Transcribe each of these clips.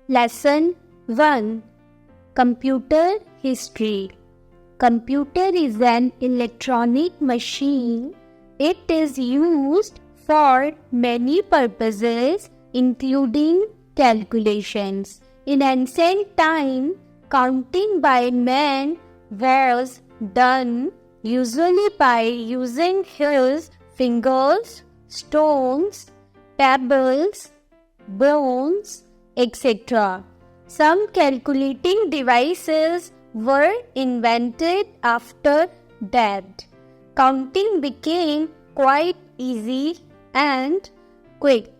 Lesson 1. Computer History. Computer is an electronic machine. It is used for many purposes, including calculations. In ancient time, counting by man was done usually by using his fingers, stones, pebbles, bones, etc. Some calculating devices were invented after that. Counting became quite easy and quick.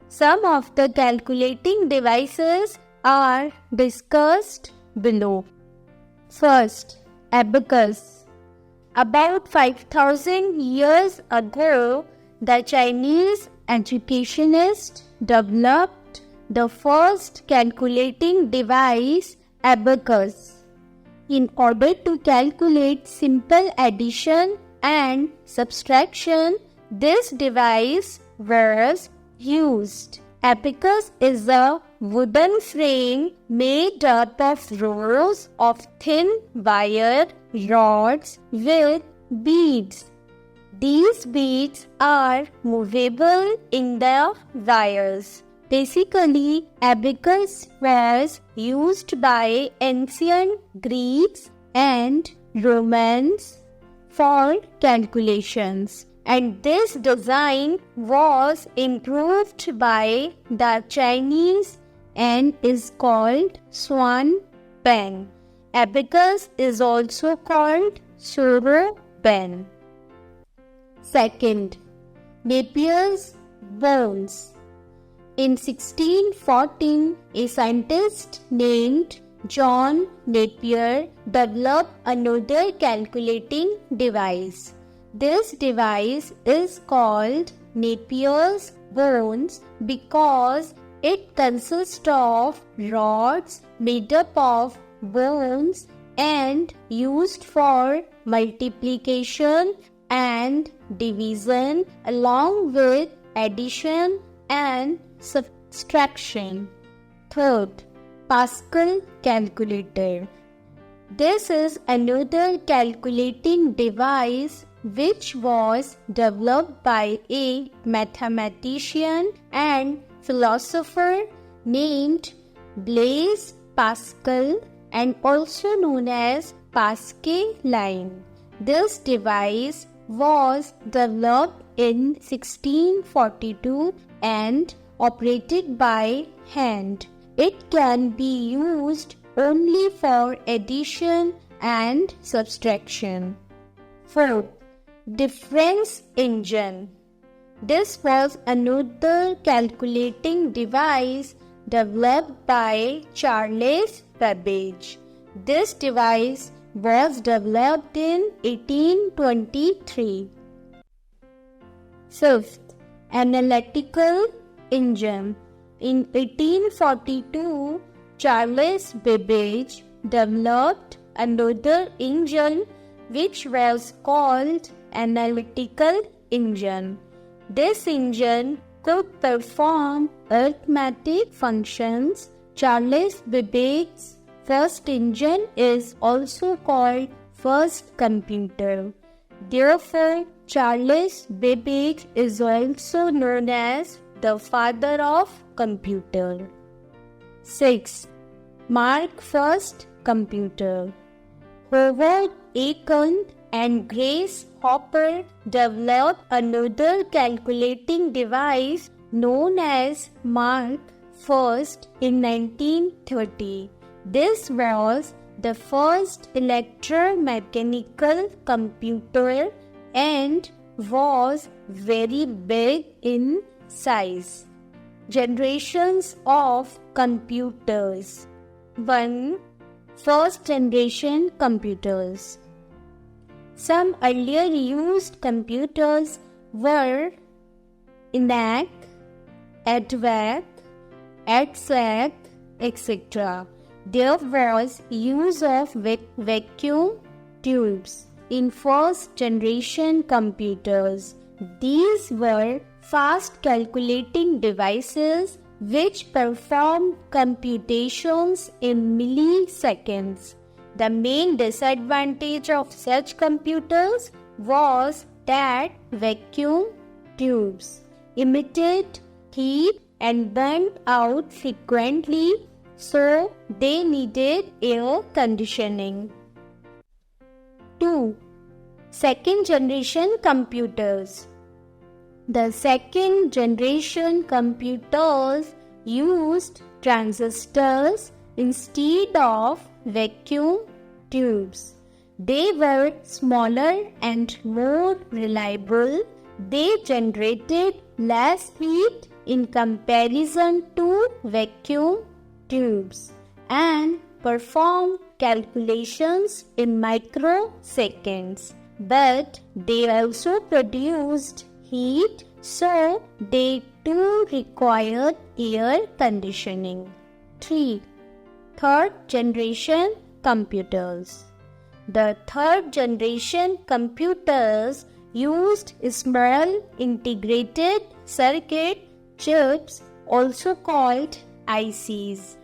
Some of the calculating devices are discussed below. First, abacus. About 5,000 years ago, the Chinese educationists developed the first calculating device, abacus. In order to calculate simple addition and subtraction, this device was used. Abacus is a wooden frame made up of rows of thin wire rods with beads. These beads are movable in the wires. Basically, abacus was used by ancient Greeks and Romans for calculations, and this design was improved by the Chinese and is called swan pen. Abacus is also called zero pen. Second, Napier's bones. In 1614, a scientist named John Napier developed another calculating device. This device is called Napier's bones because it consists of rods made up of bones and used for multiplication and division along with addition and subtraction. Third, Pascal calculator. This is another calculating device which was developed by a mathematician and philosopher named Blaise Pascal and also known as Pascaline. This device was developed in 1642 and operated by hand. It can be used only for addition and subtraction. Fourth, difference engine. This was another calculating device developed by Charles Babbage. This device was developed in 1823. Fifth, analytical engine. In 1842, Charles Babbage developed another engine which was called analytical engine. This engine could perform arithmetic functions. Charles Babbage's first engine is also called first computer. Therefore, Charles Babbage is also known as the father of computer. 6. Mark I computer. Howard Aiken and Grace Hopper developed another calculating device known as Mark I in 1930. This was the first electromechanical computer and was very big in size. Generations of computers. 1. First generation computers. Some earlier used computers were ENIAC, EDVAC, EDSAC, etc. There was use of vacuum tubes in first generation computers. These were fast calculating devices which performed computations in milliseconds. The main disadvantage of such computers was that vacuum tubes emitted heat and burnt out frequently, so they needed air conditioning. 2. Second generation computers. The second generation computers used transistors instead of vacuum tubes. They were smaller and more reliable. They generated less heat in comparison to vacuum tubes and performed calculations in microseconds. But they also produced heat, so they too required air conditioning. 3. Third generation computers. The third generation computers used small integrated circuit chips, also called ICs.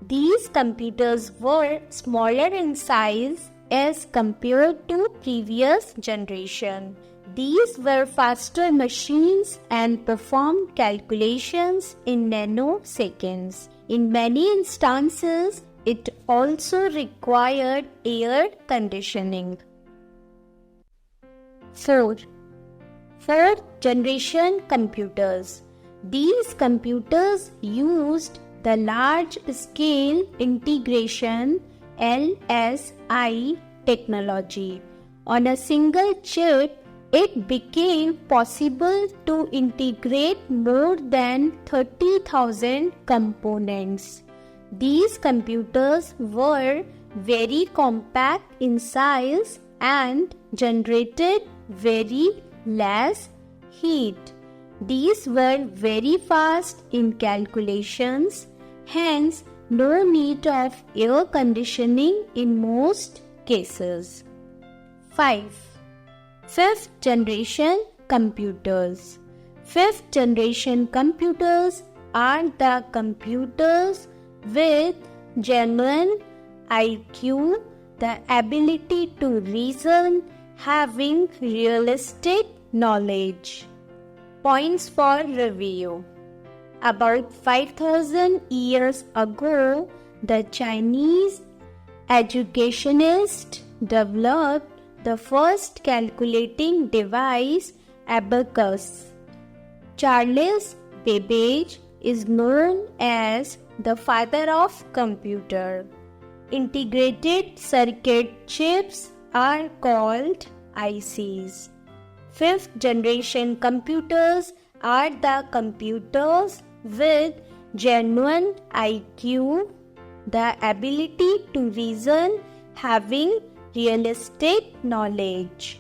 These computers were smaller in size as compared to previous generation. These were faster machines and performed calculations in nanoseconds. In many instances, it also required air conditioning. 4. Fourth generation computers. These computers used the large-scale integration LSI technology. On a single chip, it became possible to integrate more than 30,000 components. These computers were very compact in size and generated very less heat. These were very fast in calculations, hence no need of air conditioning in most cases. 5. Fifth generation computers. Fifth generation computers are the computers with genuine IQ, the ability to reason, having realistic knowledge. Points for review. About 5,000 years ago, the Chinese educationist developed the first calculating device, abacus. Charles Babbage is known as the father of computer. Integrated circuit chips are called ICs. Fifth generation computers are the computers with genuine IQ, the ability to reason, having realistic knowledge.